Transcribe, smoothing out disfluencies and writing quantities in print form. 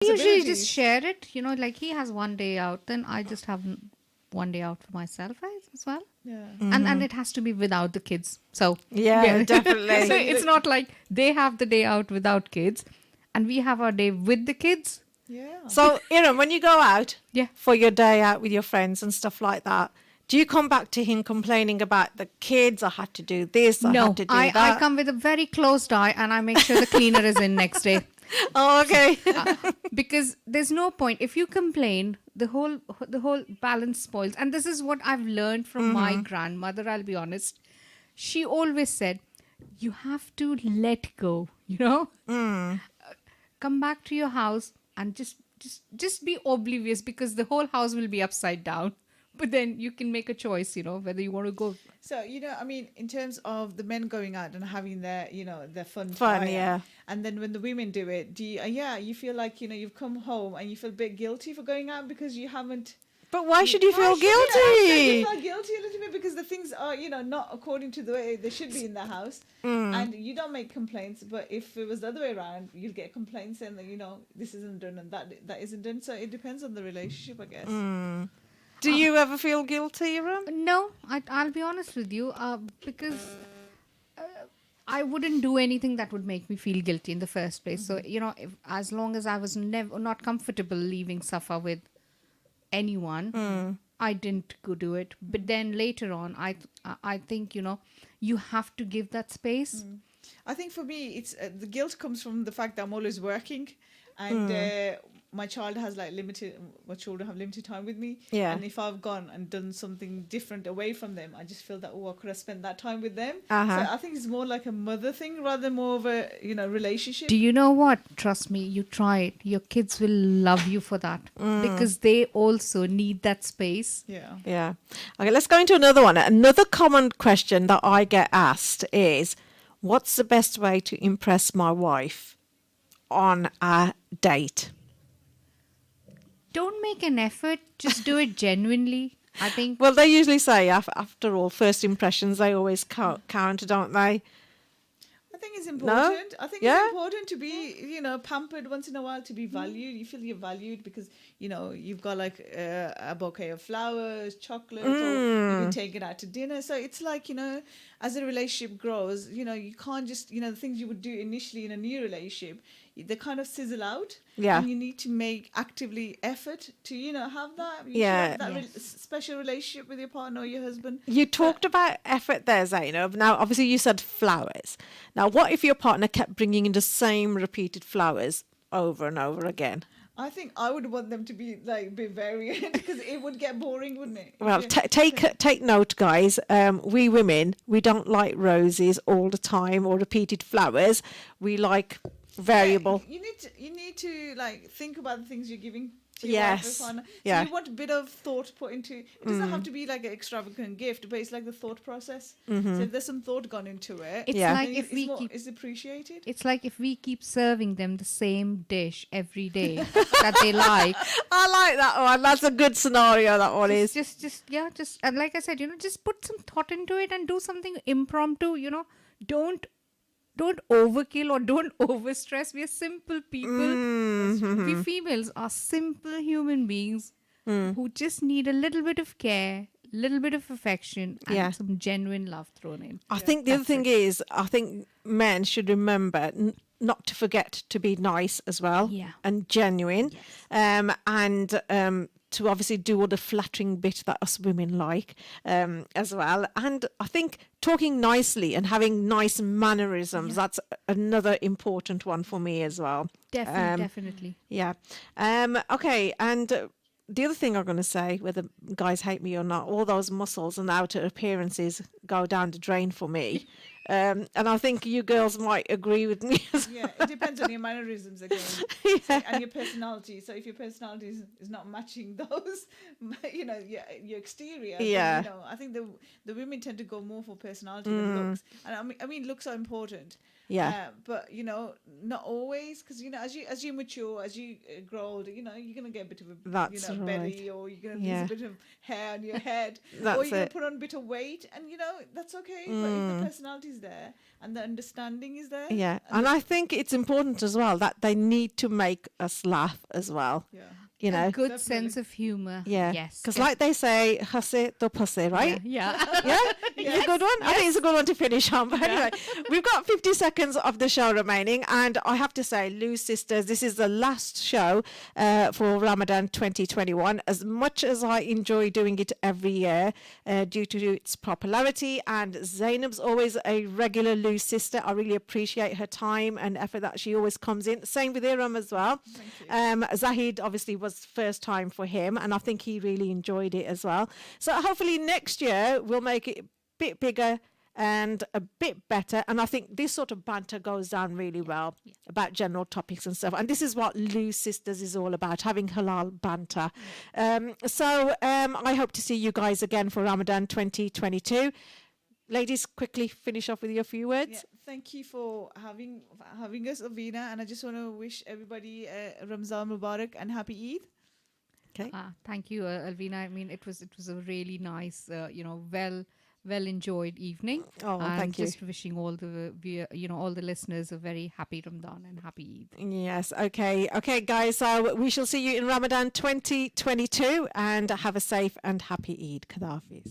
Usually just share it, like he has one day out, then I just have one day out for myself as well. Yeah. And it has to be without the kids. So Yeah, definitely. so it's not like they have the day out without kids and we have our day with the kids. Yeah. So, when you go out Yeah. for your day out with your friends and stuff like that, do you come back to him complaining about the kids? I had to do this, I No, had to do I that. come with a very closed eye and I make sure the cleaner is in next day. Oh, okay. Because there's no point if you complain, the whole balance spoils. And this is what I've learned from my grandmother, I'll be honest. She always said, you have to let go, come back to your house and just be oblivious, because the whole house will be upside down. But then you can make a choice, whether you want to go. So, in terms of the men going out and having their, their fun, Yeah. and then when the women do it, do you, you feel like, you've come home and you feel a bit guilty for going out because you haven't. But why should you feel You guilty? feel guilty a little bit because the things are, not according to the way they should be in the house. And you don't make complaints, but if it was the other way around, you'd get complaints saying that, this isn't done and that isn't done. So it depends on the relationship, I guess. Do you ever feel guilty, Ram? No, I'll be honest with you, because I wouldn't do anything that would make me feel guilty in the first place. So, as long as I was not comfortable leaving Safa with anyone, I didn't go do it. But then later on, I think, you have to give that space. I think for me, it's the guilt comes from the fact that I'm always working, and my children have limited time with me. Yeah. And if I've gone and done something different away from them, I just feel that, I could have spent that time with them. Uh-huh. So I think it's more like a mother thing rather than more of a relationship. Do you know what? Trust me, you try it. Your kids will love you for that, because they also need that space. Yeah. Yeah. Okay, let's go into another one. Another common question that I get asked is, what's the best way to impress my wife on a date? Don't make an effort. Just do it genuinely. I think. Well, they usually say, after all, first impressions, they always count, don't they? I think it's important. I think Yeah? it's important to be, pampered once in a while, to be valued. You feel you're valued because, you've got like a bouquet of flowers, chocolate, or you can take it out to dinner. So it's like, as a relationship grows, you can't just, the things you would do initially in a new relationship, they kind of sizzle out. Yeah. And you need to make actively effort to, have that. You should Yeah. have that special relationship with your partner or your husband. You talked about effort there, Zainab. Now, obviously, you said flowers. Now, what if your partner kept bringing in the same repeated flowers over and over again? I think I would want them to be like a bit varied because it would get boring, wouldn't it? Well, Yeah. take note, guys. We women, we don't like roses all the time or repeated flowers. We like variable. You need to like think about the things you're giving to your Yes. wife or partner. So Yeah. you want a bit of thought put into it. It doesn't have to be like an extravagant gift, but it's like the thought process. So if there's some thought gone into it, It's Yeah. like then if we more, keep. it's appreciated. It's like if we keep serving them the same dish every day that they like. I like that one. That's a good scenario, that one is. Just and like I said, just put some thought into it and do something impromptu. Don't overkill or don't overstress. We are simple people. We females are simple human beings who just need a little bit of care, little bit of affection, and Yeah. some genuine love thrown in. I think the other thing is, I think men should remember not to forget to be nice as well. Yeah. And genuine. And to obviously do all the flattering bit that us women like as well. And I think talking nicely and having nice mannerisms, that's another important one for me as well. Definitely. Yeah. Okay. And the other thing I'm going to say, whether guys hate me or not, all those muscles and outer appearances go down the drain for me. And I think you girls might agree with me as well. Yeah, it depends on your mannerisms again. So, and your personality. So if your personality is not matching those, your exterior, Yeah. then, I think the women tend to go more for personality than looks. And I mean, looks are important. Yeah. But not always, because as you mature, as you grow older, you're gonna get a bit of a That's right. belly, or you're gonna Yeah. lose a bit of hair on your head, That's or you're gonna it. put on a bit of weight, and that's okay. But if the personality is is there and the understanding is there. Yeah, and I think it's important as well that they need to make us laugh as well. Yeah. You know, A good Definitely. sense of humor. yeah, Yes. because like they say, hussy to pussy, right? Yeah. Yeah, a good one. I think it's a good one to finish on. But anyway, we've got 50 seconds of the show remaining, and I have to say, Lou Sisters, this is the last show for Ramadan 2021. As much as I enjoy doing it every year due to its popularity, and Zainab's always a regular Lou sister. I really appreciate her time and effort that she always comes in. Same with Iram as well. Zahid obviously was first time for him, and I think he really enjoyed it as well. So hopefully next year we'll make it a bit bigger and a bit better, and I think this sort of banter goes down really well about general topics and stuff, and this is what Lou Sisters is all about, having halal banter. So I hope to see you guys again for Ramadan 2022. Ladies, quickly finish off with your few words. Yeah, thank you for having us, Alvina, and I just want to wish everybody Ramzan Mubarak and happy Eid. Okay. Thank you, Alvina. I mean, it was a really nice, well enjoyed evening. Oh, and thank you. just wishing all the listeners a very happy Ramadan and happy Eid. Yes. Okay, guys. So we shall see you in Ramadan 2022, and have a safe and happy Eid. Khadafiz.